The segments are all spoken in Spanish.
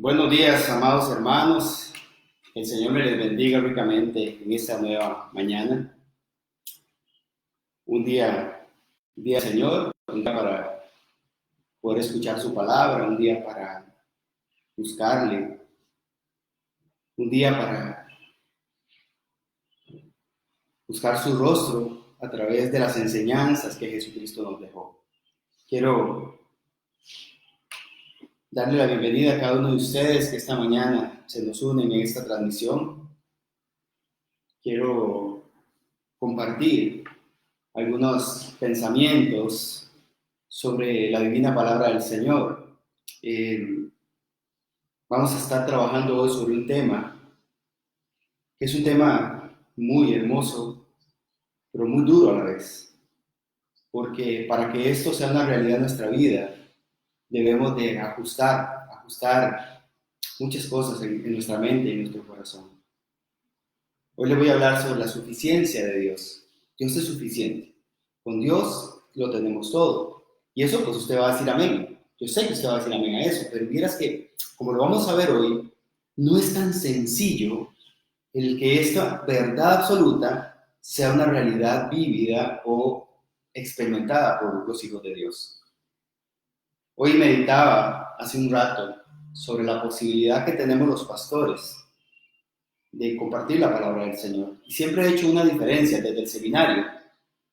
Buenos días, amados hermanos. Que el Señor me les bendiga ricamente en esta nueva mañana. Un día, Señor, un día para poder escuchar su palabra, un día para buscarle, un día para buscar su rostro a través de las enseñanzas que Jesucristo nos dejó. Quiero darle la bienvenida a cada uno de ustedes que esta mañana se nos unen en esta transmisión. Quiero compartir algunos pensamientos sobre la divina palabra del Señor. Vamos a estar trabajando hoy sobre un tema que es un tema muy hermoso, pero muy duro a la vez, porque para que esto sea una realidad en nuestra vida, debemos de ajustar muchas cosas en nuestra mente y en nuestro corazón. Hoy le voy a hablar sobre la suficiencia de Dios. Dios es suficiente. Con Dios lo tenemos todo. Y eso pues usted va a decir amén. Yo sé que usted va a decir amén a eso, pero vieras que, como lo vamos a ver hoy, no es tan sencillo el que esta verdad absoluta sea una realidad vívida o experimentada por los hijos de Dios. Hoy meditaba hace un rato sobre la posibilidad que tenemos los pastores de compartir la palabra del Señor. Y siempre he hecho una diferencia desde el seminario.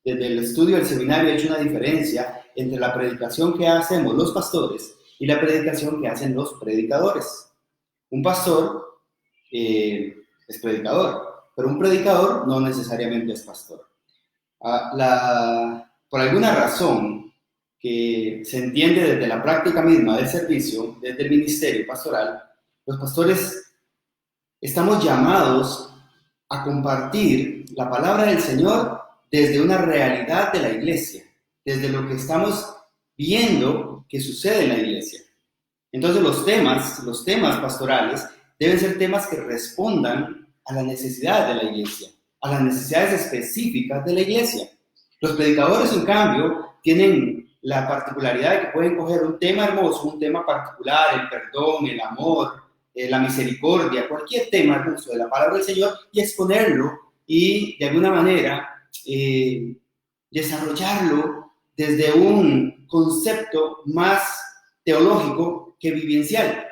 Desde el estudio del seminario he hecho una diferencia entre la predicación que hacemos los pastores y la predicación que hacen los predicadores. Un pastor es predicador, pero un predicador no necesariamente es pastor. Por alguna razón que se entiende desde la práctica misma del servicio, desde el ministerio pastoral, los pastores estamos llamados a compartir la palabra del Señor desde una realidad de la iglesia, desde lo que estamos viendo que sucede en la iglesia. Entonces los temas pastorales deben ser temas que respondan a las necesidades de la iglesia, a las necesidades específicas de la iglesia. Los predicadores, en cambio, tienen la particularidad de que pueden coger un tema hermoso, un tema particular, el perdón, el amor, la misericordia, cualquier tema hermoso de la palabra del Señor y exponerlo y de alguna manera desarrollarlo desde un concepto más teológico que vivencial.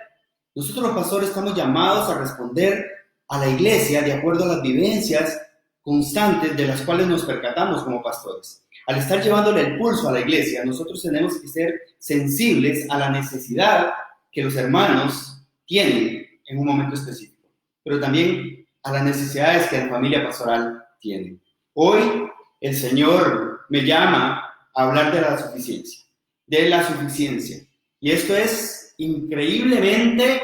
Nosotros los pastores estamos llamados a responder a la iglesia de acuerdo a las vivencias constantes de las cuales nos percatamos como pastores. Al estar llevándole el pulso a la iglesia, nosotros tenemos que ser sensibles a la necesidad que los hermanos tienen en un momento específico, pero también a las necesidades que la familia pastoral tiene. Hoy el Señor me llama a hablar de la suficiencia. Y esto es increíblemente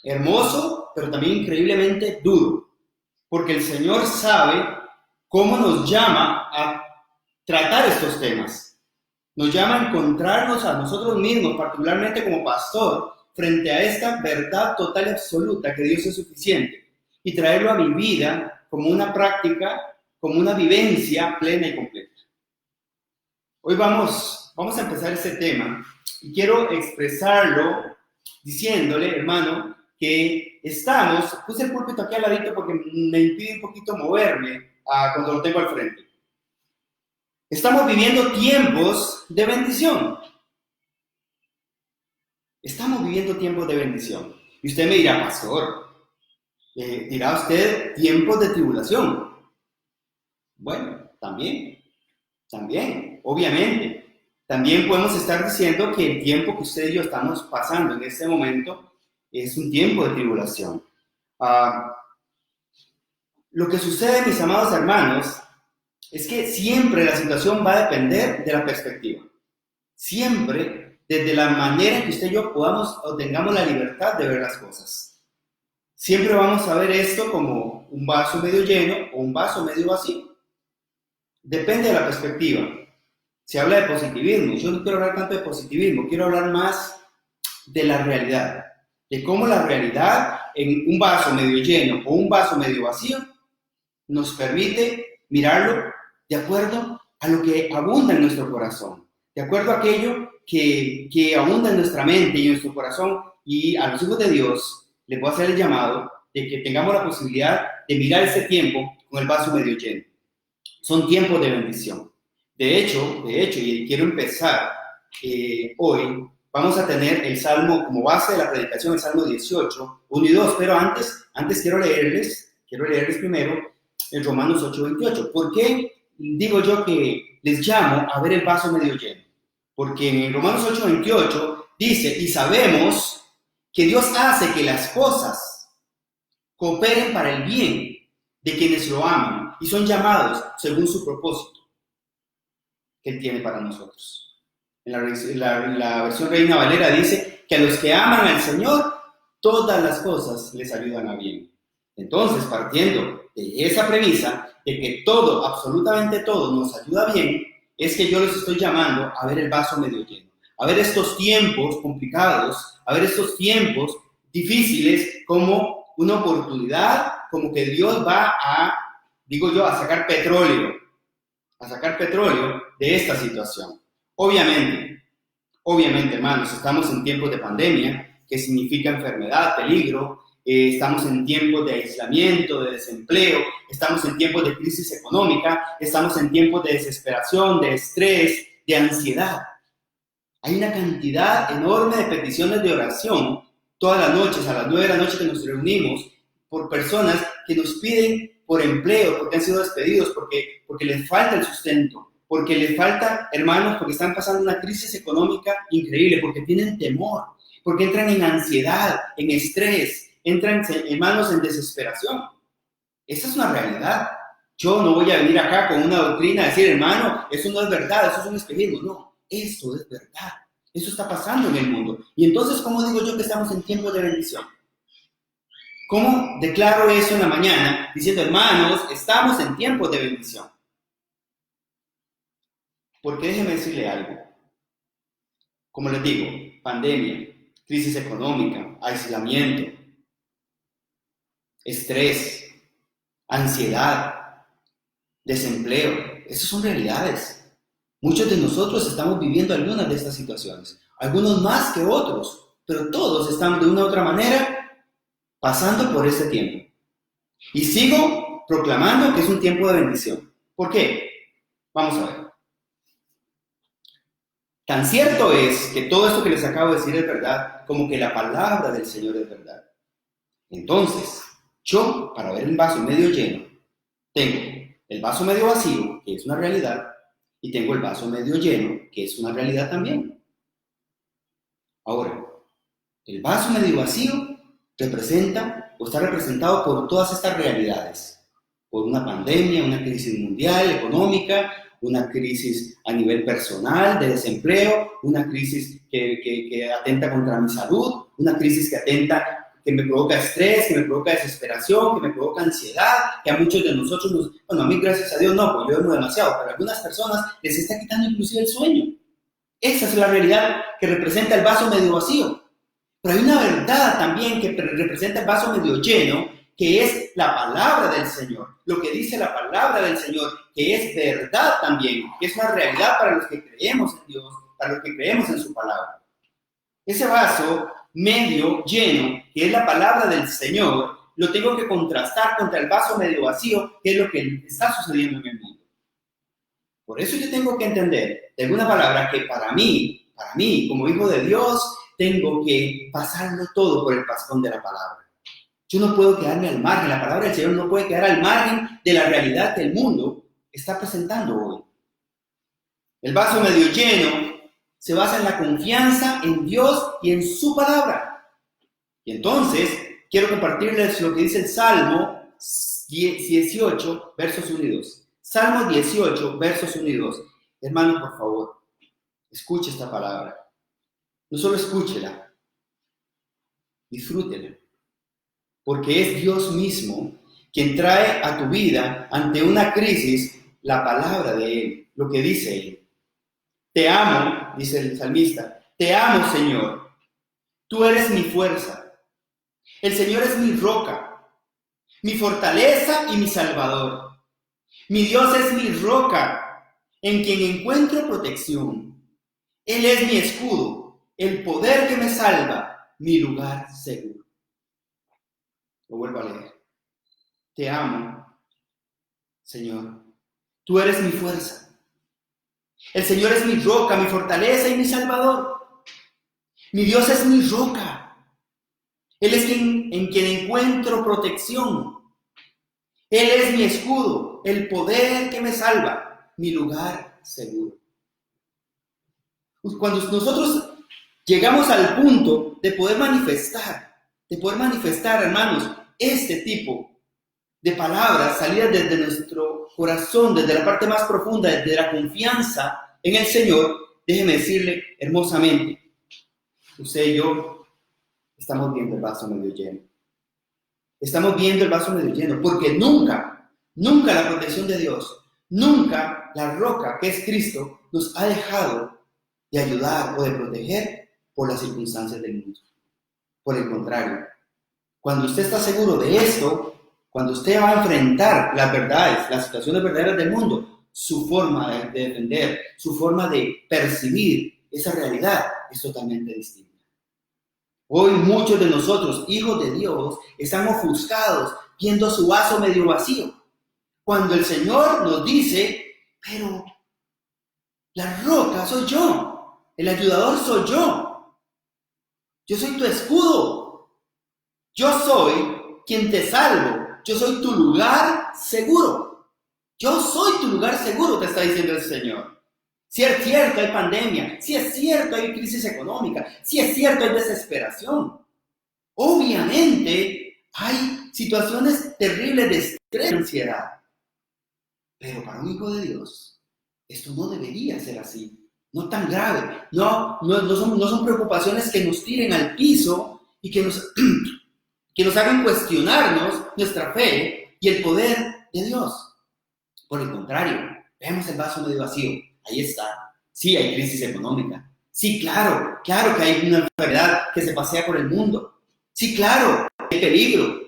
hermoso, pero también increíblemente duro, porque el Señor sabe cómo nos llama a tratar estos temas. Nos llama a encontrarnos a nosotros mismos, particularmente como pastor, frente a esta verdad total y absoluta que Dios es suficiente y traerlo a mi vida como una práctica, como una vivencia plena y completa. Hoy vamos a empezar este tema y quiero expresarlo diciéndole, hermano, que puse el púlpito aquí al ladito porque me impide un poquito moverme cuando lo tengo al frente. Estamos viviendo tiempos de bendición. Estamos viviendo tiempos de bendición. Y usted me dirá, pastor, dirá usted tiempos de tribulación. Bueno, también, obviamente. También podemos estar diciendo que el tiempo que usted y yo estamos pasando en este momento es un tiempo de tribulación. Lo que sucede, mis amados hermanos, es que siempre la situación va a depender de la perspectiva. Siempre desde la manera en que usted y yo podamos o tengamos la libertad de ver las cosas. Siempre vamos a ver esto como un vaso medio lleno o un vaso medio vacío. Depende de la perspectiva. Se habla de positivismo. Yo no quiero hablar tanto de positivismo, quiero hablar más de la realidad. De cómo la realidad en un vaso medio lleno o un vaso medio vacío nos permite mirarlo de acuerdo a lo que abunda en nuestro corazón, de acuerdo a aquello que abunda en nuestra mente y en nuestro corazón y a los hijos de Dios les voy a hacer el llamado de que tengamos la posibilidad de mirar este tiempo con el vaso medio lleno. Son tiempos de bendición. De hecho, y quiero empezar hoy, vamos a tener el Salmo como base de la predicación, el Salmo 18, 1 y 2, pero antes quiero leerles primero el Romanos 8, 28. ¿Por qué digo yo que les llamo a ver el vaso medio lleno? Porque en Romanos 8, 28 dice, y sabemos que Dios hace que las cosas cooperen para el bien de quienes lo aman y son llamados según su propósito que Él tiene para nosotros. En la versión Reina Valera dice que a los que aman al Señor, todas las cosas les ayudan a bien. Entonces, partiendo de esa premisa de que todo, absolutamente todo, nos ayuda bien, es que yo les estoy llamando a ver el vaso medio lleno, a ver estos tiempos complicados, a ver estos tiempos difíciles como una oportunidad, como que Dios va a, digo yo, a sacar petróleo de esta situación. Obviamente, hermanos, estamos en tiempos de pandemia, que significa enfermedad, peligro, estamos en tiempos de aislamiento, de desempleo, estamos en tiempos de crisis económica, estamos en tiempos de desesperación, de estrés, de ansiedad. Hay una cantidad enorme de peticiones de oración todas las noches, a las 9 de la noche que nos reunimos, por personas que nos piden por empleo, porque han sido despedidos, porque les falta el sustento, porque les falta, hermanos, porque están pasando una crisis económica increíble, porque tienen temor, porque entran en ansiedad, en estrés, entran, hermanos, en desesperación. Esa es una realidad. Yo no voy a venir acá con una doctrina a decir, hermano, eso no es verdad, eso es un espejismo. No, esto es verdad. Eso está pasando en el mundo. Y entonces, ¿cómo digo yo que estamos en tiempos de bendición? ¿Cómo declaro eso en la mañana? Diciendo, hermanos, estamos en tiempos de bendición. Porque déjeme decirle algo. Como les digo, pandemia, crisis económica, aislamiento, estrés, ansiedad, desempleo. Esas son realidades. Muchos de nosotros estamos viviendo algunas de estas situaciones. Algunos más que otros. Pero todos estamos de una u otra manera pasando por este tiempo. Y sigo proclamando que es un tiempo de bendición. ¿Por qué? Vamos a ver. Tan cierto es que todo esto que les acabo de decir es verdad, como que la palabra del Señor es verdad. Entonces, yo, para ver el vaso medio lleno, tengo el vaso medio vacío, que es una realidad, y tengo el vaso medio lleno, que es una realidad también. Ahora, el vaso medio vacío representa o está representado por todas estas realidades, por una pandemia, una crisis mundial, económica, una crisis a nivel personal, de desempleo, una crisis que atenta contra mi salud, una crisis que me provoca estrés, que me provoca desesperación, que me provoca ansiedad, que a muchos de nosotros bueno, a mí gracias a Dios no, porque yo duermo demasiado, pero a algunas personas les está quitando inclusive el sueño. Esa es la realidad que representa el vaso medio vacío. Pero hay una verdad también que representa el vaso medio lleno, que es la palabra del Señor. Lo que dice la palabra del Señor, que es verdad también, que es una realidad para los que creemos en Dios, para los que creemos en su palabra. Ese vaso medio lleno, que es la palabra del Señor, lo tengo que contrastar contra el vaso medio vacío, que es lo que está sucediendo en el mundo. Por eso yo tengo que entender, de alguna palabra, que para mí, como hijo de Dios, tengo que pasarlo todo por el pastón de la palabra. Yo no puedo quedarme al margen, la palabra del Señor no puede quedar al margen de la realidad que el mundo está presentando hoy. El vaso medio lleno se basa en la confianza en Dios y en su palabra. Y entonces, quiero compartirles lo que dice el Salmo 18, versos 1 y 2. Salmo 18, versos 1 y 2. Hermano, por favor, escuche esta palabra. No solo escúchela, disfrútela. Porque es Dios mismo quien trae a tu vida ante una crisis la palabra de Él, lo que dice Él. Te amo, dice el salmista, te amo, Señor. Tú eres mi fuerza. El Señor es mi roca, mi fortaleza y mi salvador. Mi Dios es mi roca, en quien encuentro protección. Él es mi escudo, el poder que me salva. mi lugar seguro. Lo vuelvo a leer. Te amo, Señor. Tú eres mi fuerza. El Señor es mi roca, mi fortaleza y mi salvador. Mi Dios es mi roca. Él es en quien encuentro protección. Él es mi escudo, el poder que me salva, mi lugar seguro. Cuando nosotros llegamos al punto de poder manifestar, hermanos, este tipo de palabras salidas desde nuestro corazón, desde la parte más profunda, desde la confianza en el Señor, déjeme decirle hermosamente, usted y yo estamos viendo el vaso medio lleno. Estamos viendo el vaso medio lleno, porque nunca la protección de Dios, nunca la roca que es Cristo nos ha dejado de ayudar o de proteger por las circunstancias del mundo. Por el contrario, cuando usted está seguro de esto, cuando usted va a enfrentar las verdades, las situaciones verdaderas del mundo, su forma de defender, su forma de percibir esa realidad es totalmente distinta. Hoy muchos de nosotros, hijos de Dios, están ofuscados viendo su vaso medio vacío. Cuando el Señor nos dice, pero la roca soy yo, el ayudador soy yo soy tu escudo, yo soy quien te salvo, yo soy tu lugar seguro, yo soy tu lugar seguro, te está diciendo el Señor. Si es cierto, hay pandemia. Si es cierto, hay crisis económica. Si es cierto, hay desesperación. Obviamente, hay situaciones terribles de estrés y ansiedad. Pero para un hijo de Dios, esto no debería ser así. No tan grave. No son preocupaciones que nos tiren al piso y que nos hagan cuestionarnos nuestra fe y el poder de Dios. Por el contrario, vemos el vaso medio vacío. Ahí está. Sí, hay crisis económica. Sí, claro que hay una enfermedad que se pasea por el mundo. Sí, claro, hay peligro.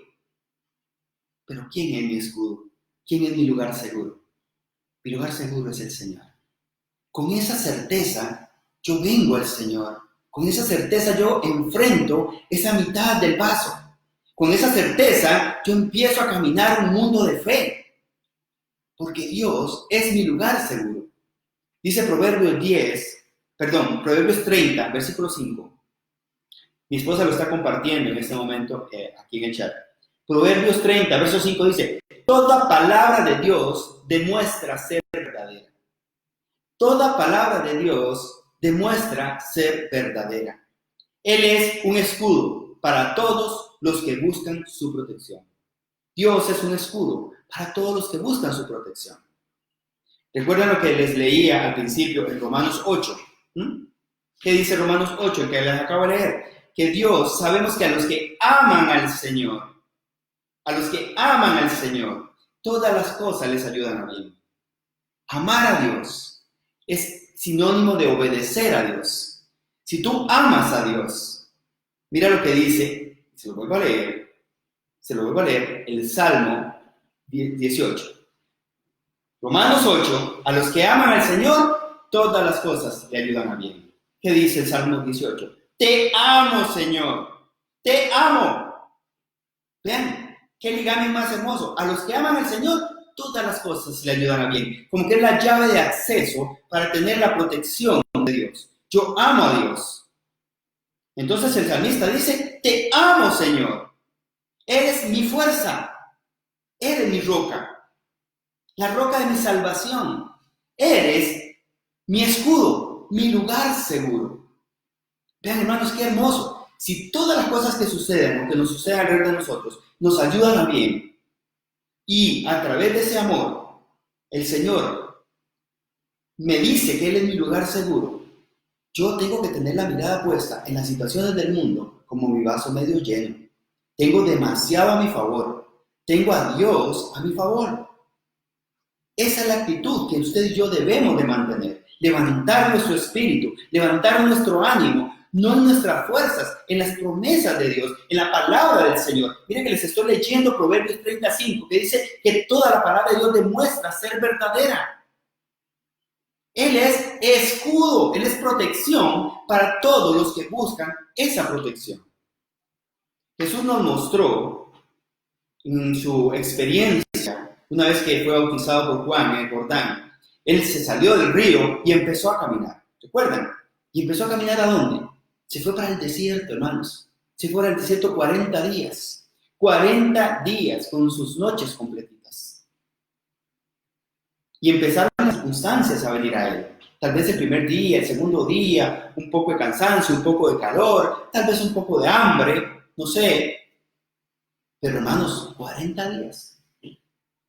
Pero ¿quién es mi escudo? ¿Quién es mi lugar seguro? Mi lugar seguro es el Señor. Con esa certeza, yo vengo al Señor. Con esa certeza, yo enfrento esa mitad del vaso. Con esa certeza, yo empiezo a caminar un mundo de fe. Porque Dios es mi lugar seguro. Dice Proverbios 30, versículo 5. Mi esposa lo está compartiendo en este momento aquí en el chat. Proverbios 30, verso 5 dice, toda palabra de Dios demuestra ser verdadera. Toda palabra de Dios demuestra ser verdadera. Él es un escudo para todos los que buscan su protección. Dios es un escudo para todos los que buscan su protección. ¿Recuerdan lo que les leía al principio en Romanos 8? ¿Qué dice Romanos 8, el que les acabo de leer? Que Dios, sabemos que a los que aman al Señor, todas las cosas les ayudan a bien. Amar a Dios es sinónimo de obedecer a Dios. Si tú amas a Dios, mira lo que dice, se lo vuelvo a leer, el Salmo 18. Romanos 8, a los que aman al Señor, todas las cosas le ayudan a bien. ¿Qué dice el Salmo 18? Te amo, Señor, te amo. Vean, qué ligamen más hermoso. A los que aman al Señor, todas las cosas le ayudan a bien. Como que es la llave de acceso para tener la protección de Dios. Yo amo a Dios. Entonces el salmista dice, te amo, Señor. Eres mi fuerza. Eres mi roca. La roca de mi salvación. Eres mi escudo, mi lugar seguro. Vean, hermanos, qué hermoso. Si todas las cosas que suceden o que nos suceden alrededor de nosotros nos ayudan a bien y a través de ese amor, el Señor me dice que Él es mi lugar seguro, yo tengo que tener la mirada puesta en las situaciones del mundo como mi vaso medio lleno. Tengo demasiado a mi favor. Tengo a Dios a mi favor. Esa es la actitud que usted y yo debemos de mantener. Levantar nuestro espíritu, levantar nuestro ánimo, no en nuestras fuerzas, en las promesas de Dios, en la palabra del Señor. Miren que les estoy leyendo Proverbios 35, que dice que toda la palabra de Dios demuestra ser verdadera. Él es escudo, Él es protección para todos los que buscan esa protección. Jesús nos mostró en su experiencia, una vez que fue bautizado por Juan en el Jordán, él se salió del río y empezó a caminar. ¿Recuerdan? ¿Y empezó a caminar a dónde? Se fue para el desierto, hermanos. Se fue al desierto 40 días. 40 días con sus noches completitas. Y empezaron las circunstancias a venir a él. Tal vez el primer día, el segundo día, un poco de cansancio, un poco de calor, tal vez un poco de hambre, no sé. Pero hermanos, 40 días.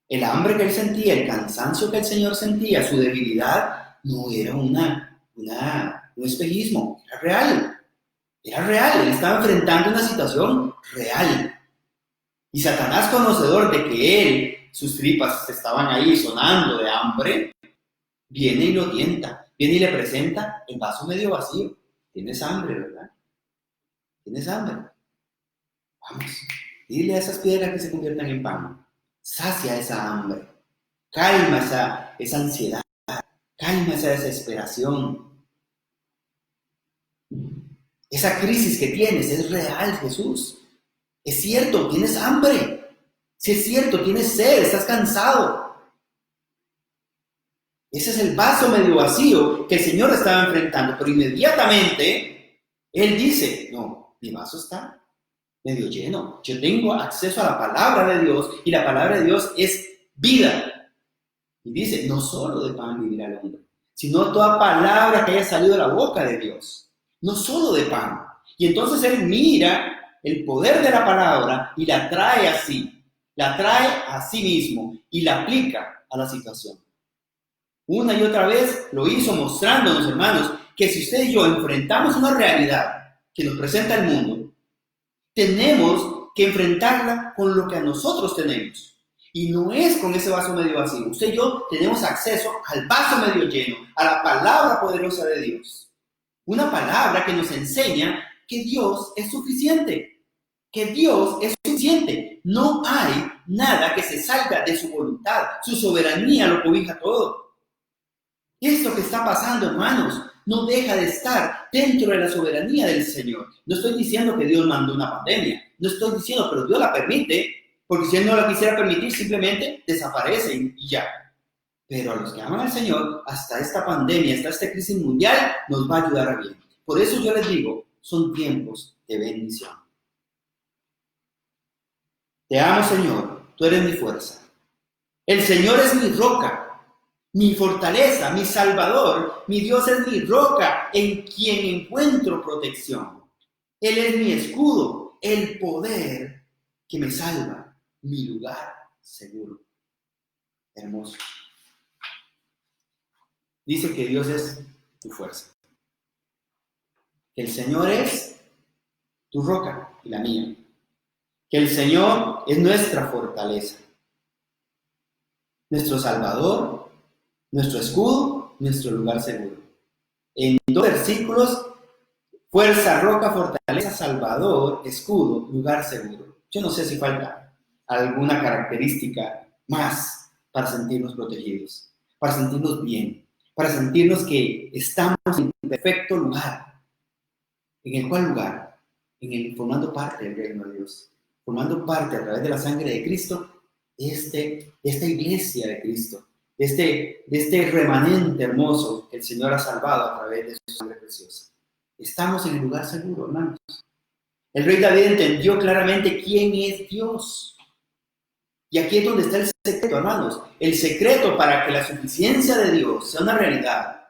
El hambre que él sentía, el cansancio que el Señor sentía, su debilidad, no era un espejismo, era real. Era real, él estaba enfrentando una situación real. Y Satanás, conocedor de que él, sus tripas estaban ahí sonando de hambre, viene y lo tienta, viene y le presenta el vaso medio vacío. Tienes hambre, ¿verdad? Tienes hambre. Vamos, dile a esas piedras que se conviertan en pan. Sacia esa hambre. Calma esa ansiedad. Calma esa desesperación. Esa crisis que tienes es real, Jesús. Es cierto, tienes hambre. Sí, es cierto, tienes sed, estás cansado. Ese es el vaso medio vacío que el Señor estaba enfrentando. Pero inmediatamente Él dice, no, mi vaso está medio lleno. Yo tengo acceso a la palabra de Dios y la palabra de Dios es vida. Y dice, no solo de pan vivirá el hombre, sino toda palabra que haya salido de la boca de Dios. No solo de pan. Y entonces Él mira el poder de la palabra y la trae así. La trae a sí mismo y la aplica a la situación. Una y otra vez lo hizo mostrándonos, hermanos, que si usted y yo enfrentamos una realidad que nos presenta el mundo, tenemos que enfrentarla con lo que a nosotros tenemos. Y no es con ese vaso medio vacío. Usted y yo tenemos acceso al vaso medio lleno, a la palabra poderosa de Dios. Una palabra que nos enseña que Dios es suficiente. Que Dios es suficiente. No hay nada que se salga de su voluntad. Su soberanía lo cobija todo. Esto que está pasando, hermanos, no deja de estar dentro de la soberanía del Señor. No estoy diciendo que Dios mandó una pandemia. No estoy diciendo, pero Dios la permite, porque si Él no la quisiera permitir, simplemente desaparece y ya. Pero a los que aman al Señor, hasta esta pandemia, hasta esta crisis mundial, nos va a ayudar a bien. Por eso yo les digo, son tiempos de bendición. Te amo, Señor, tú eres mi fuerza. El Señor es mi roca, mi fortaleza, mi salvador. Mi Dios es mi roca en quien encuentro protección. Él es mi escudo, el poder que me salva, mi lugar seguro. Hermoso. Dice que Dios es tu fuerza. Que el Señor es tu roca y la mía. Que el Señor es nuestra fortaleza. Nuestro Salvador, nuestro escudo, nuestro lugar seguro. En 2 versículos, fuerza, roca, fortaleza, Salvador, escudo, lugar seguro. Yo no sé si falta alguna característica más para sentirnos protegidos, para sentirnos bien, para sentirnos que estamos en un perfecto lugar. ¿En el cuál lugar? Formando parte del reino de Dios, formando parte a través de la sangre de Cristo, de esta iglesia de Cristo, de este remanente hermoso que el Señor ha salvado a través de su sangre preciosa. Estamos en el lugar seguro, hermanos. El rey David entendió claramente quién es Dios. Y aquí es donde está el secreto, hermanos. El secreto para que la suficiencia de Dios sea una realidad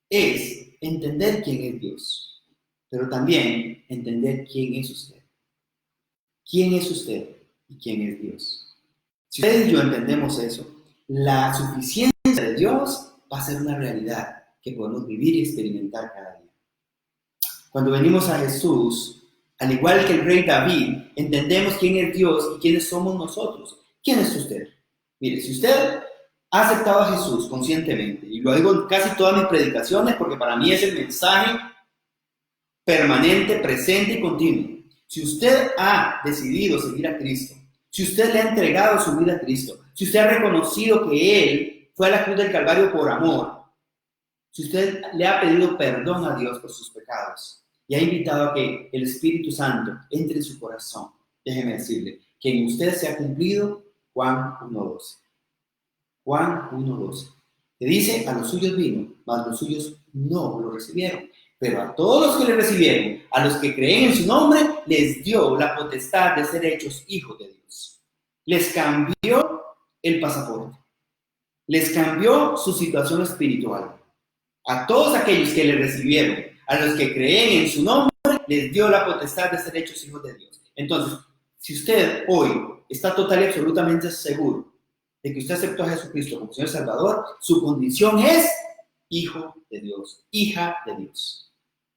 es entender quién es Dios, pero también entender quién es usted. ¿Quién es usted y quién es Dios? Si ustedes y yo entendemos eso, la suficiencia de Dios va a ser una realidad que podemos vivir y experimentar cada día. Cuando venimos a Jesús, al igual que el rey David, entendemos quién es Dios y quiénes somos nosotros. ¿Quién es usted? Mire, si usted ha aceptado a Jesús conscientemente, y lo digo en casi todas mis predicaciones porque para mí es el mensaje permanente, presente y continuo. Si usted ha decidido seguir a Cristo, si usted le ha entregado su vida a Cristo, si usted ha reconocido que Él fue a la cruz del Calvario por amor, si usted le ha pedido perdón a Dios por sus pecados, y ha invitado a que el Espíritu Santo entre en su corazón, déjeme decirle que en usted se ha cumplido Juan 1:12. Juan 1:12. Que dice, a los suyos vino, mas los suyos no lo recibieron. Pero a todos los que le recibieron, a los que creen en su nombre, les dio la potestad de ser hechos hijos de Dios. Les cambió el pasaporte. Les cambió su situación espiritual. A todos aquellos que le recibieron, a los que creen en su nombre, les dio la potestad de ser hechos hijos de Dios. Entonces, si usted hoy está total y absolutamente seguro de que usted aceptó a Jesucristo como Señor y Salvador, su condición es hijo de Dios, hija de Dios.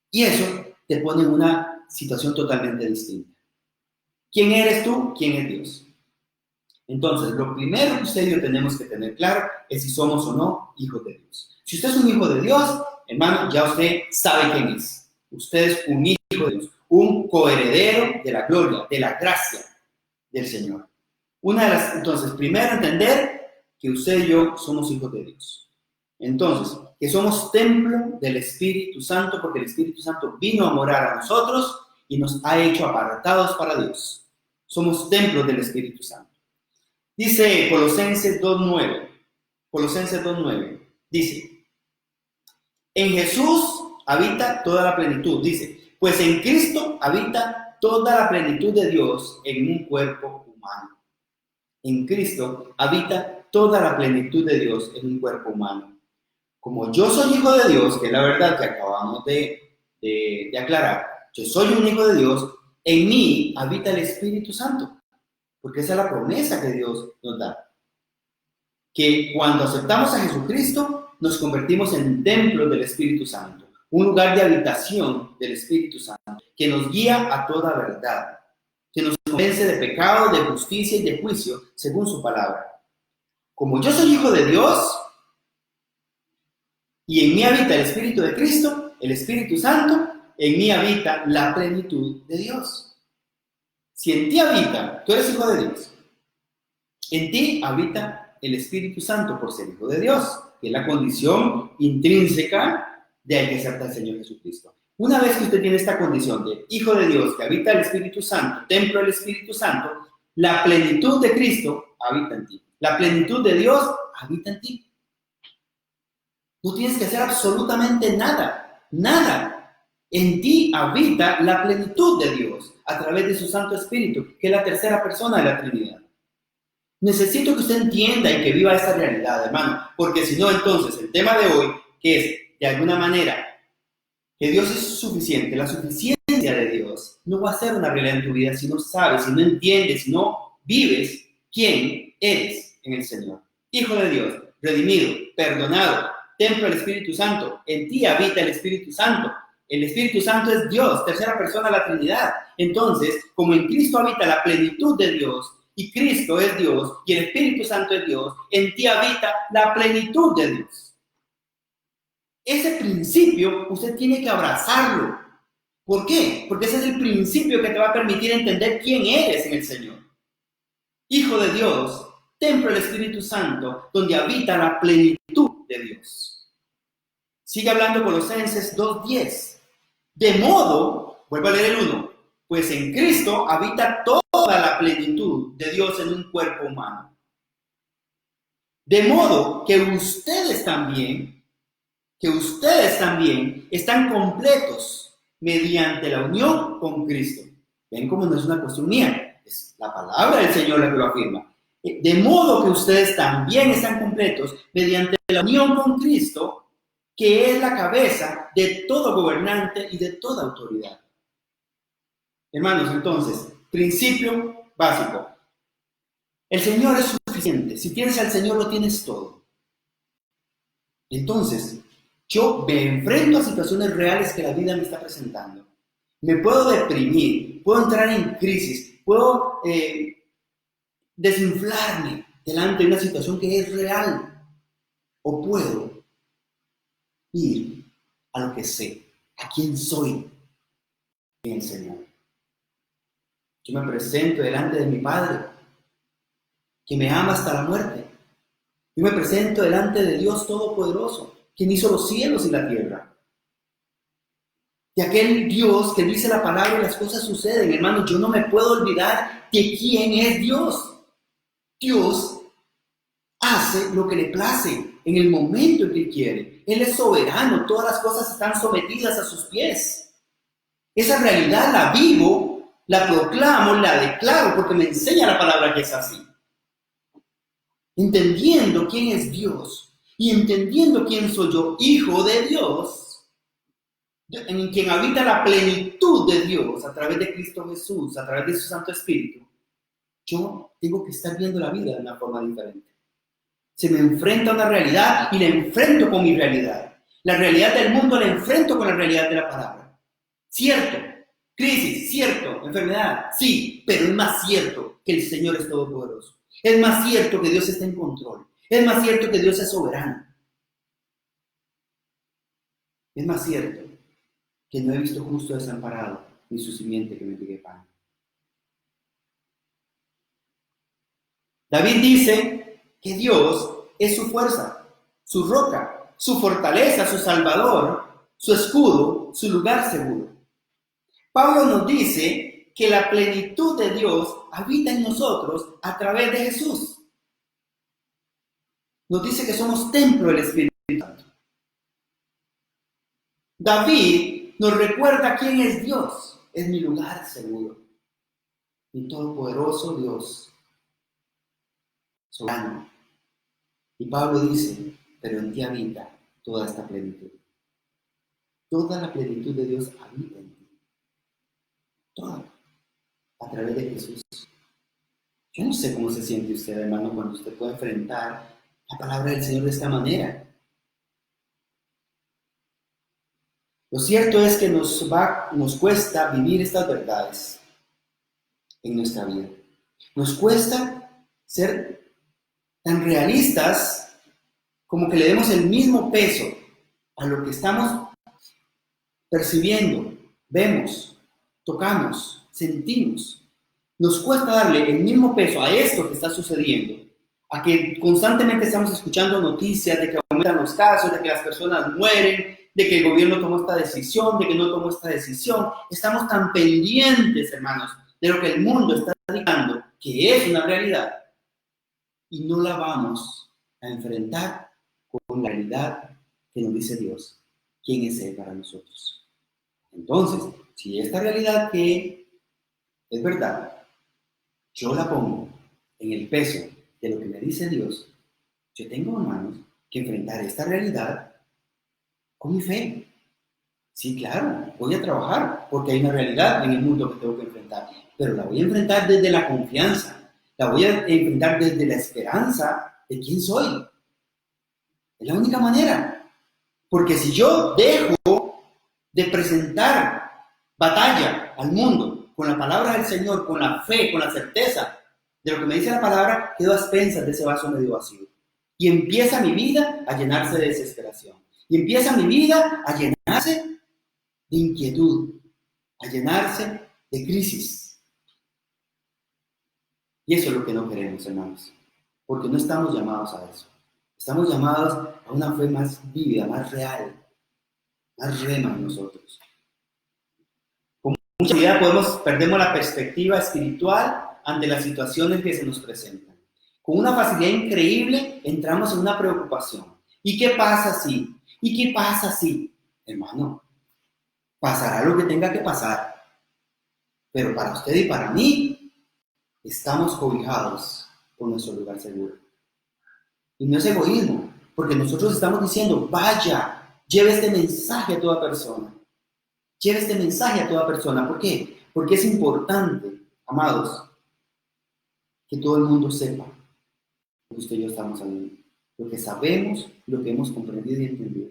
Y eso te pone en una situación totalmente distinta. ¿Quién eres tú? ¿Quién es Dios? Entonces, lo primero que usted y yo tenemos que tener claro es si somos o no hijos de Dios. Si usted es un hijo de Dios, hermano, ya usted sabe quién es. Usted es un hijo de Dios, un coheredero de la gloria, de la gracia del Señor. Entonces, primero entender que usted y yo somos hijos de Dios. Entonces, que somos templo del Espíritu Santo, porque el Espíritu Santo vino a morar a nosotros y nos ha hecho apartados para Dios. Somos templos del Espíritu Santo. Dice Colosenses 2:9. Colosenses 2:9. Dice, en Jesús habita toda la plenitud. Dice, pues en Cristo habita toda la plenitud de Dios en un cuerpo humano. En Cristo habita toda la plenitud de Dios en un cuerpo humano. Como yo soy hijo de Dios, que es la verdad que acabamos de aclarar, yo soy un hijo de Dios, en mí habita el Espíritu Santo, porque esa es la promesa que Dios nos da. Que cuando aceptamos a Jesucristo, nos convertimos en templos del Espíritu Santo, un lugar de habitación del Espíritu Santo, que nos guía a toda verdad, que nos convence de pecado, de justicia y de juicio, según su palabra. Como yo soy hijo de Dios, y en mí habita el Espíritu de Cristo, el Espíritu Santo, en mí habita la plenitud de Dios. Si en ti habita, tú eres hijo de Dios, en ti habita el Espíritu Santo por ser hijo de Dios, que es la condición intrínseca de que aceptar al Señor Jesucristo. Una vez que usted tiene esta condición de hijo de Dios, que habita el Espíritu Santo, templo del Espíritu Santo, la plenitud de Cristo habita en ti. La plenitud de Dios habita en ti. No tienes que hacer absolutamente nada, nada. En ti habita la plenitud de Dios a través de su Santo Espíritu, que es la tercera persona de la Trinidad. Necesito que usted entienda y que viva esta realidad, hermano, porque si no, entonces el tema de hoy, que es de alguna manera que Dios es suficiente, la suficiencia de Dios, no va a ser una realidad en tu vida si no sabes, si no entiendes, si no vives quién eres en el Señor. Hijo de Dios, redimido, perdonado, templo del Espíritu Santo, en ti habita el Espíritu Santo. El Espíritu Santo es Dios, tercera persona de la Trinidad. Entonces, como en Cristo habita la plenitud de Dios, y Cristo es Dios, y el Espíritu Santo es Dios, en ti habita la plenitud de Dios. Ese principio usted tiene que abrazarlo. ¿Por qué? Porque ese es el principio que te va a permitir entender quién eres en el Señor. Hijo de Dios, templo del Espíritu Santo, donde habita la plenitud de Dios. Sigue hablando Colosenses 2:10. De modo, vuelvo a leer el 1, pues en Cristo habita toda la plenitud de Dios en un cuerpo humano. De modo que ustedes también están completos mediante la unión con Cristo. Ven cómo no es una cuestión mía, es la palabra del Señor la que lo afirma. De modo que ustedes también están completos mediante la unión con Cristo, que es la cabeza de todo gobernante y de toda autoridad. Hermanos, entonces, principio básico. El Señor es suficiente. Si tienes al Señor, lo tienes todo. Entonces, yo me enfrento a situaciones reales que la vida me está presentando. Me puedo deprimir, puedo entrar en crisis, puedo desinflarme delante de una situación que es real. O puedo ir a lo que sé, a quién soy en el Señor. Yo me presento delante de mi Padre, que me ama hasta la muerte. Yo me presento delante de Dios Todopoderoso, quien hizo los cielos y la tierra. de aquel Dios que dice la palabra y las cosas suceden. Hermanos, yo no me puedo olvidar de quién es Dios. Dios hace lo que le place en el momento en que quiere. Él es soberano, todas las cosas están sometidas a sus pies. Esa realidad la vivo, la proclamo, la declaro, porque me enseña la palabra que es así. Entendiendo quién es Dios y entendiendo quién soy yo, hijo de Dios, en quien habita la plenitud de Dios a través de Cristo Jesús, a través de su Santo Espíritu, yo tengo que estar viendo la vida de una forma diferente. Se me enfrenta a una realidad y la enfrento con mi realidad. La realidad del mundo la enfrento con la realidad de la palabra. Cierto, crisis, cierto, enfermedad, sí, pero es más cierto que el Señor es todopoderoso. Es más cierto que Dios está en control. Es más cierto que Dios es soberano. Es más cierto que no he visto justo desamparado ni su simiente que mendigue pan. David dice que Dios es su fuerza, su roca, su fortaleza, su salvador, su escudo, su lugar seguro. Pablo nos dice que la plenitud de Dios habita en nosotros a través de Jesús. Nos dice que somos templo del Espíritu Santo. David nos recuerda quién es Dios. Es mi lugar seguro. Mi todopoderoso Dios. Soberano. Y Pablo dice, pero en ti habita toda esta plenitud. Toda la plenitud de Dios habita en ti. Toda. A través de Jesús. Yo no sé cómo se siente usted, hermano, cuando usted puede enfrentar la palabra del Señor de esta manera. Lo cierto es que nos cuesta vivir estas verdades en nuestra vida. Nos cuesta ser tan realistas como que le demos el mismo peso a lo que estamos percibiendo, vemos, tocamos, sentimos. Nos cuesta darle el mismo peso a esto que está sucediendo, a que constantemente estamos escuchando noticias de que aumentan los casos, de que las personas mueren, de que el gobierno tomó esta decisión, de que no tomó esta decisión. Estamos tan pendientes, hermanos, de lo que el mundo está dictando, que es una realidad, y no la vamos a enfrentar con la realidad que nos dice Dios. ¿Quién es Él para nosotros? Entonces, si esta realidad que es verdad, yo la pongo en el peso de lo que me dice Dios, yo tengo, hermanos, que enfrentar esta realidad con mi fe. Sí, claro, voy a trabajar porque hay una realidad en el mundo que tengo que enfrentar, pero la voy a enfrentar desde la confianza, la voy a enfrentar desde la esperanza de quién soy. Es la única manera. Porque si yo dejo de presentar batalla al mundo con la palabra del Señor, con la fe, con la certeza de lo que me dice la palabra, quedo a expensas de ese vaso medio vacío. Y empieza mi vida a llenarse de desesperación. Y empieza mi vida a llenarse de inquietud, a llenarse de crisis. Y eso es lo que no queremos, hermanos, porque no estamos llamados a eso. Estamos llamados a una fe más vívida, más real, más rema en nosotros. Con mucha facilidad perdemos la perspectiva espiritual ante las situaciones que se nos presentan. Con una facilidad increíble entramos en una preocupación. ¿Y qué pasa si? ¿Y qué pasa si? Hermano, pasará lo que tenga que pasar. Pero para usted y para mí, estamos cobijados por nuestro lugar seguro. Y no es egoísmo, porque nosotros estamos diciendo, vaya, lleve este mensaje a toda persona. Lleve este mensaje a toda persona. ¿Por qué? Porque es importante, amados, que todo el mundo sepa lo que usted y yo estamos hablando. Lo que sabemos, lo que hemos comprendido y entendido.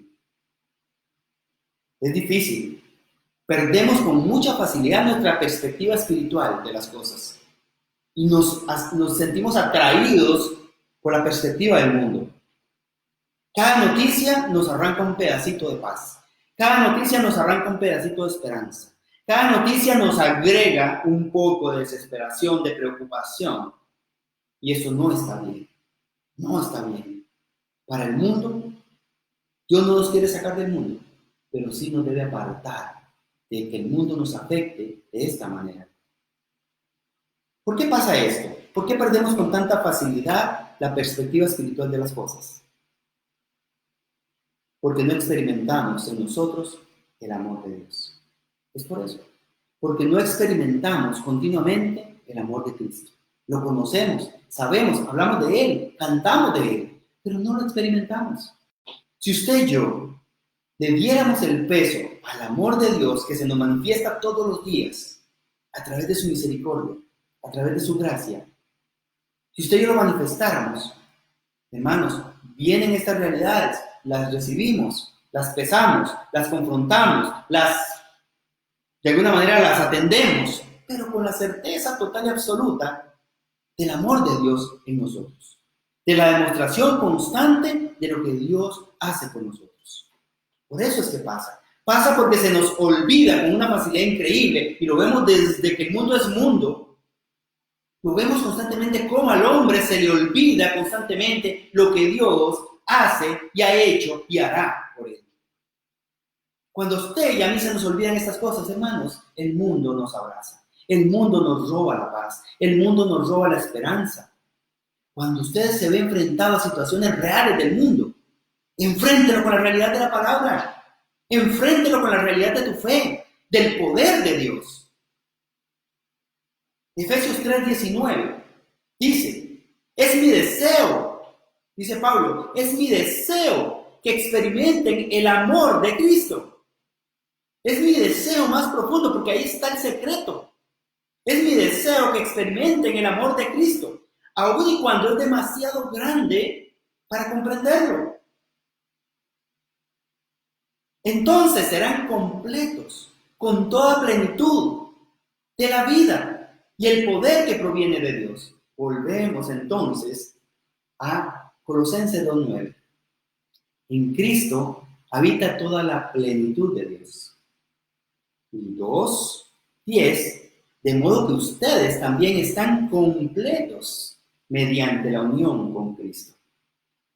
Es difícil. Perdemos con mucha facilidad nuestra perspectiva espiritual de las cosas. Y nos sentimos atraídos por la perspectiva del mundo. Cada noticia nos arranca un pedacito de paz. Cada noticia nos arranca un pedacito de esperanza. Cada noticia nos agrega un poco de desesperación, de preocupación. Y eso no está bien. No está bien. Para el mundo, Dios no nos quiere sacar del mundo, pero sí nos debe apartar de que el mundo nos afecte de esta manera. ¿Por qué pasa esto? ¿Por qué perdemos con tanta facilidad la perspectiva espiritual de las cosas? Porque no experimentamos en nosotros el amor de Dios. Es por eso. Porque no experimentamos continuamente el amor de Cristo. Lo conocemos, sabemos, hablamos de Él, cantamos de Él, pero no lo experimentamos. Si usted y yo le diéramos el peso al amor de Dios que se nos manifiesta todos los días a través de su misericordia, a través de su gracia, si usted y yo lo manifestáramos, hermanos, vienen estas realidades, las recibimos, las pesamos, las confrontamos, de alguna manera las atendemos, pero con la certeza total y absoluta del amor de Dios en nosotros, de la demostración constante de lo que Dios hace con nosotros. Por eso es que pasa. Pasa porque se nos olvida con una facilidad increíble, y lo vemos desde que el mundo es mundo. Lo vemos constantemente cómo al hombre se le olvida constantemente lo que Dios hace y ha hecho y hará por él. Cuando a usted y a mí se nos olvidan estas cosas, hermanos, el mundo nos abraza. El mundo nos roba la paz. El mundo nos roba la esperanza. Cuando usted se ve enfrentado a situaciones reales del mundo, enfréntelo con la realidad de la palabra. Enfréntelo con la realidad de tu fe, del poder de Dios. Efesios 3:19 dice, es mi deseo, dice Pablo, es mi deseo que experimenten el amor de Cristo. Es mi deseo más profundo porque ahí está el secreto. Es mi deseo que experimenten el amor de Cristo, aun y cuando es demasiado grande para comprenderlo. Entonces serán completos con toda plenitud de la vida y el poder que proviene de Dios. Volvemos entonces a Colosenses 2:9. En Cristo habita toda la plenitud de Dios. Y 2:10, de modo que ustedes también están completos mediante la unión con Cristo.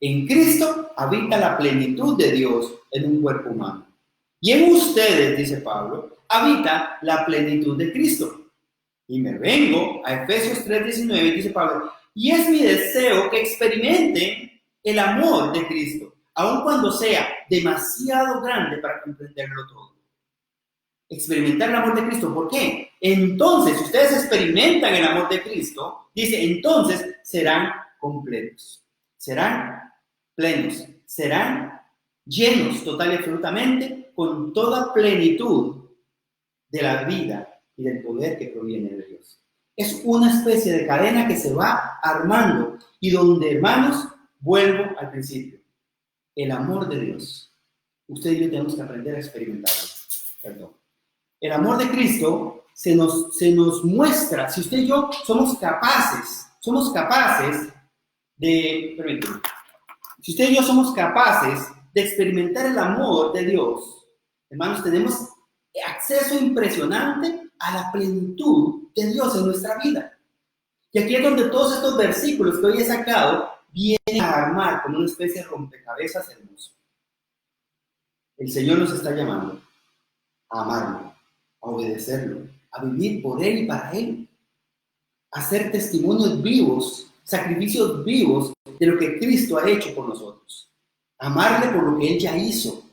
En Cristo habita la plenitud de Dios en un cuerpo humano. Y en ustedes, dice Pablo, habita la plenitud de Cristo. Y me vengo a Efesios 3:19, dice Pablo, y es mi deseo que experimenten el amor de Cristo, aun cuando sea demasiado grande para comprenderlo todo. Experimentar el amor de Cristo, ¿por qué? Entonces, si ustedes experimentan el amor de Cristo, dice, entonces serán completos, serán plenos, serán llenos total y absolutamente con toda plenitud de la vida y del poder que proviene de Dios. Es una especie de cadena que se va armando y donde, hermanos, vuelvo al principio. El amor de Dios. Usted y yo tenemos que aprender a experimentarlo. Perdón. El amor de Cristo se nos muestra, si usted y yo somos capaces de, permítame, si usted y yo somos capaces de experimentar el amor de Dios, hermanos, tenemos acceso impresionante a la plenitud de Dios en nuestra vida. Y aquí es donde todos estos versículos que hoy he sacado vienen a armar como una especie de rompecabezas hermoso. El Señor nos está llamando a amarlo, a obedecerlo, a vivir por Él y para Él, a ser testimonios vivos, sacrificios vivos de lo que Cristo ha hecho por nosotros. Amarle por lo que Él ya hizo.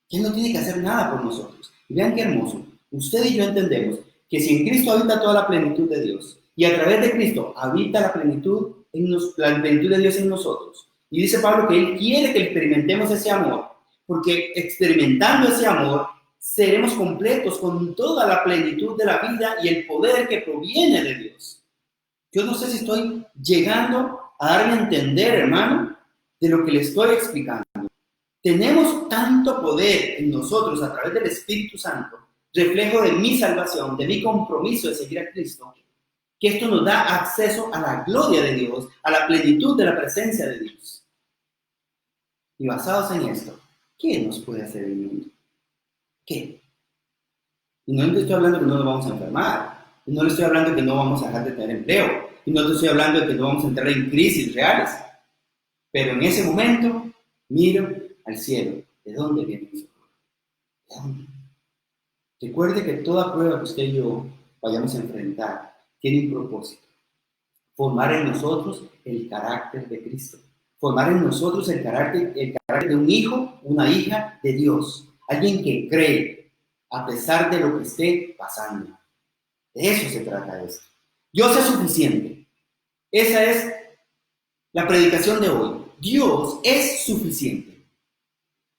Que Él no tiene que hacer nada por nosotros. Y vean qué hermoso. Usted y yo entendemos que si en Cristo habita toda la plenitud de Dios y a través de Cristo habita la plenitud de Dios en nosotros. Y dice Pablo que Él quiere que experimentemos ese amor, porque experimentando ese amor seremos completos con toda la plenitud de la vida y el poder que proviene de Dios. Yo no sé si estoy llegando a darme a entender, hermano, de lo que le estoy explicando. Tenemos tanto poder en nosotros a través del Espíritu Santo, reflejo de mi salvación, de mi compromiso de seguir a Cristo, que esto nos da acceso a la gloria de Dios, a la plenitud de la presencia de Dios. Y basados en esto, ¿qué nos puede hacer el mundo? ¿Qué? Y no le estoy hablando de que no nos vamos a enfermar, y no le estoy hablando de que no vamos a dejar de tener empleo, y no le estoy hablando de que no vamos a entrar en crisis reales. Pero en ese momento, miro al cielo. ¿De dónde viene mi socorro? ¿De dónde? Recuerde que toda prueba que usted y yo vayamos a enfrentar tiene un propósito. Formar en nosotros el carácter de Cristo. Formar en nosotros el carácter de un hijo, una hija de Dios. Alguien que cree a pesar de lo que esté pasando. De eso se trata esto. Dios es suficiente. Esa es la predicación de hoy. Dios es suficiente.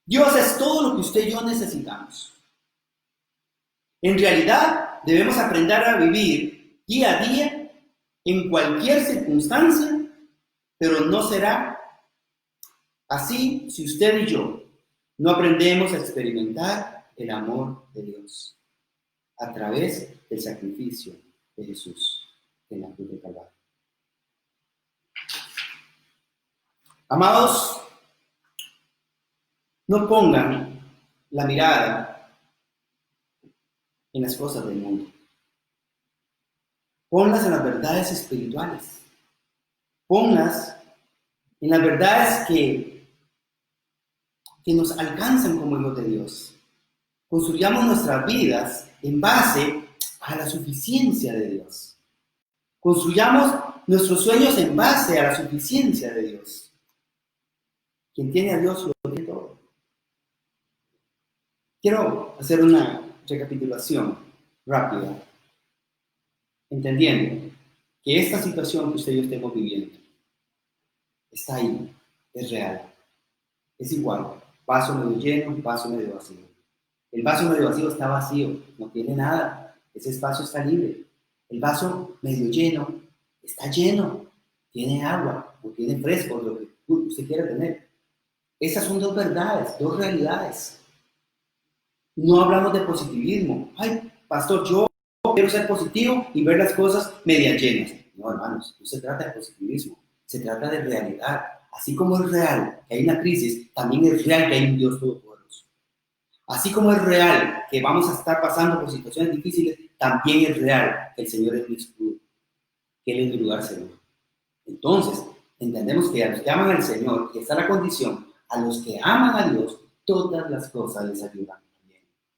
Dios es todo lo que usted y yo necesitamos. En realidad, debemos aprender a vivir día a día en cualquier circunstancia, pero no será así si usted y yo no aprendemos a experimentar el amor de Dios a través del sacrificio de Jesús en la cruz de Calvario. Amados, no pongan la mirada en las cosas del mundo. Ponlas en las verdades espirituales. Ponlas en las verdades que nos alcanzan como hijos de Dios. Construyamos nuestras vidas en base a la suficiencia de Dios. Construyamos nuestros sueños en base a la suficiencia de Dios. Quien tiene a Dios lo tiene todo. Quiero hacer una recapitulación rápida, entendiendo que esta situación que usted y yo estemos viviendo está ahí, es real, es igual, vaso medio lleno, vaso medio vacío. El vaso medio vacío está vacío, no tiene nada, ese espacio está libre. El vaso medio lleno está lleno, tiene agua, o tiene fresco, lo que usted quiera tener. Esas son dos verdades, dos realidades. No hablamos de positivismo. Ay, pastor, yo quiero ser positivo y ver las cosas media llenas. No, hermanos, no se trata de positivismo, se trata de realidad. Así como es real que hay una crisis, también es real que hay un Dios todopoderoso. Así como es real que vamos a estar pasando por situaciones difíciles, también es real que el Señor es mi escudo, que Él es mi lugar seguro. Entonces, entendemos que a los que aman al Señor, y está la condición, a los que aman a Dios, todas las cosas les ayudan.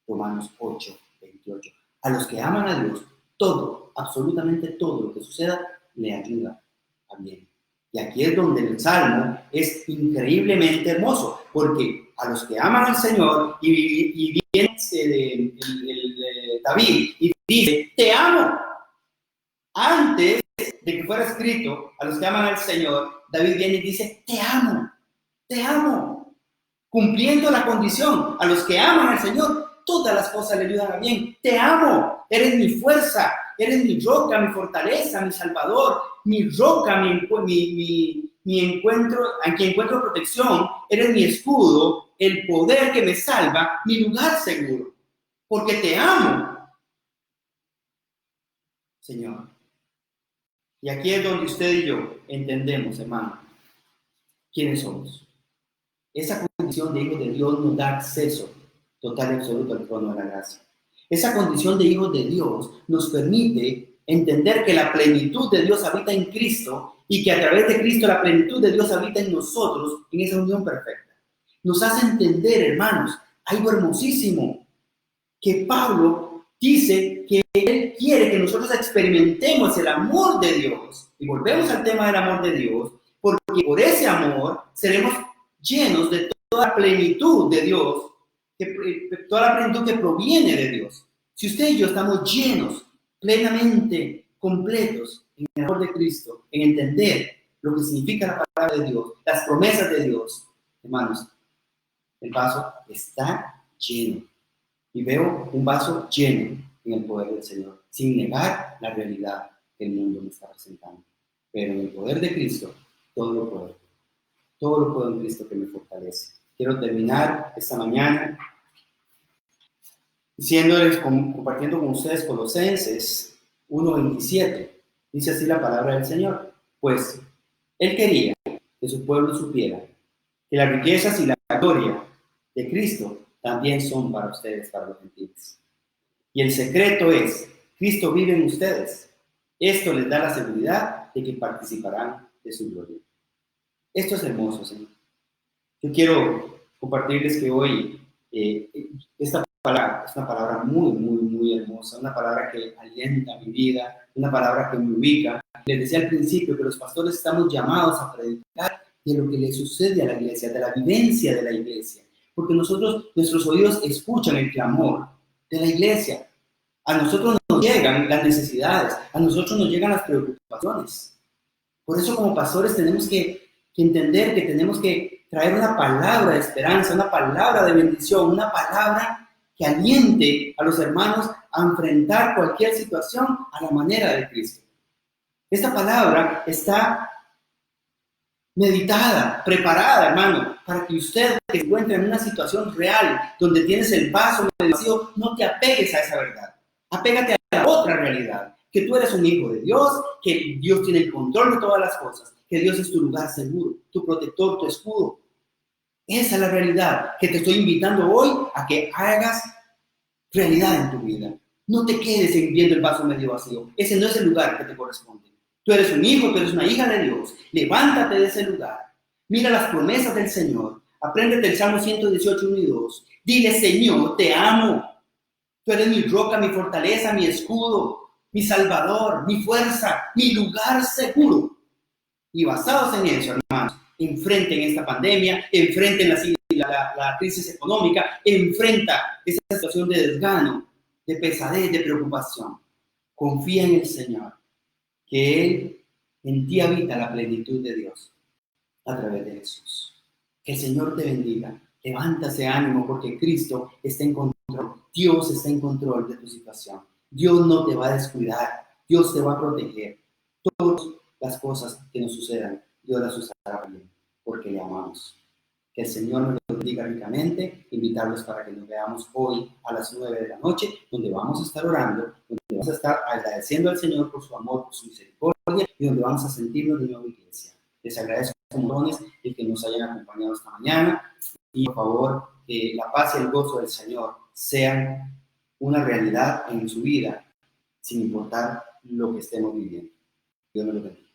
Romanos 8, 28. A los que aman a Dios, todo, absolutamente todo lo que suceda, le ayuda a bien. Y aquí es donde el Salmo es increíblemente hermoso, porque a los que aman al Señor, y viene David y dice, te amo. Antes de que fuera escrito, a los que aman al Señor, David viene y dice, te amo, te amo. Cumpliendo la condición, a los que aman al Señor, todas las cosas le ayudan a bien. Te amo, eres mi fuerza, eres mi roca, mi fortaleza, mi salvador, mi roca, mi encuentro, en quien encuentro protección, eres mi escudo, el poder que me salva, mi lugar seguro, porque te amo, Señor. Y aquí es donde usted y yo entendemos, hermano, quiénes somos. Esa condición de hijos de Dios nos da acceso total y absoluto al trono de la gracia. Esa condición de hijos de Dios nos permite entender que la plenitud de Dios habita en Cristo y que a través de Cristo la plenitud de Dios habita en nosotros en esa unión perfecta. Nos hace entender, hermanos, algo hermosísimo, que Pablo dice que él quiere que nosotros experimentemos el amor de Dios. Y volvemos al tema del amor de Dios, porque por ese amor seremos llenos de toda la plenitud de Dios, toda la plenitud que proviene de Dios. Si usted y yo estamos llenos, plenamente completos en el amor de Cristo, en entender lo que significa la palabra de Dios, las promesas de Dios, hermanos, el vaso está lleno. Y veo un vaso lleno en el poder del Señor, sin negar la realidad que el mundo me está presentando. Pero en el poder de Cristo, todo lo puedo. Todo lo puedo en Cristo que me fortalece. Quiero terminar esta mañana compartiendo con ustedes Colosenses 1:27. Dice así la palabra del Señor. Pues Él quería que su pueblo supiera que las riquezas y la gloria de Cristo también son para ustedes, para los gentiles. Y el secreto es, Cristo vive en ustedes. Esto les da la seguridad de que participarán de su gloria. Esto es hermoso, Señor. Yo quiero compartirles que hoy esta es una palabra muy, muy, muy hermosa, una palabra que alienta mi vida, una palabra que me ubica. Les decía al principio que los pastores estamos llamados a predicar de lo que le sucede a la iglesia, de la vivencia de la iglesia, porque nuestros oídos escuchan el clamor de la iglesia. A nosotros nos llegan las necesidades, a nosotros nos llegan las preocupaciones. Por eso como pastores tenemos que entender que tenemos que traer una palabra de esperanza, una palabra de bendición, una palabra que aliente a los hermanos a enfrentar cualquier situación a la manera de Cristo. Esta palabra está meditada, preparada, hermano, para que usted que se encuentre en una situación real, donde tienes el vaso medio vacío, no te apegues a esa verdad. Apégate a la otra realidad, que tú eres un hijo de Dios, que Dios tiene el control de todas las cosas, que Dios es tu lugar seguro, tu protector, tu escudo. Esa es la realidad que te estoy invitando hoy a que hagas realidad en tu vida. No te quedes viendo el vaso medio vacío. Ese no es el lugar que te corresponde. Tú eres un hijo, tú eres una hija de Dios. Levántate de ese lugar. Mira las promesas del Señor. Apréndete el Salmo 118, 1 y 2. Dile, Señor, te amo. Tú eres mi roca, mi fortaleza, mi escudo, mi salvador, mi fuerza, mi lugar seguro. Y basados en eso, hermanos, enfrenten esta pandemia, enfrenten la crisis económica, enfrenta esa situación de desgano, de pesadez, de preocupación. Confía en el Señor, que Él en ti habita la plenitud de Dios a través de Jesús. Que el Señor te bendiga. Levanta ese ánimo porque Cristo está en control. Dios está en control de tu situación. Dios no te va a descuidar. Dios te va a proteger. Todas las cosas que nos sucedan, Dios las usará bien porque le amamos. Que el Señor nos bendiga ricamente. Invitarlos para que nos veamos hoy a las 9 de la noche, donde vamos a estar orando, donde vamos a estar agradeciendo al Señor por su amor, por su misericordia y donde vamos a sentirnos de nueva iglesia. Les agradezco montones el que nos hayan acompañado esta mañana y por favor que la paz y el gozo del Señor sean una realidad en su vida sin importar lo que estemos viviendo. Dios nos lo bendiga.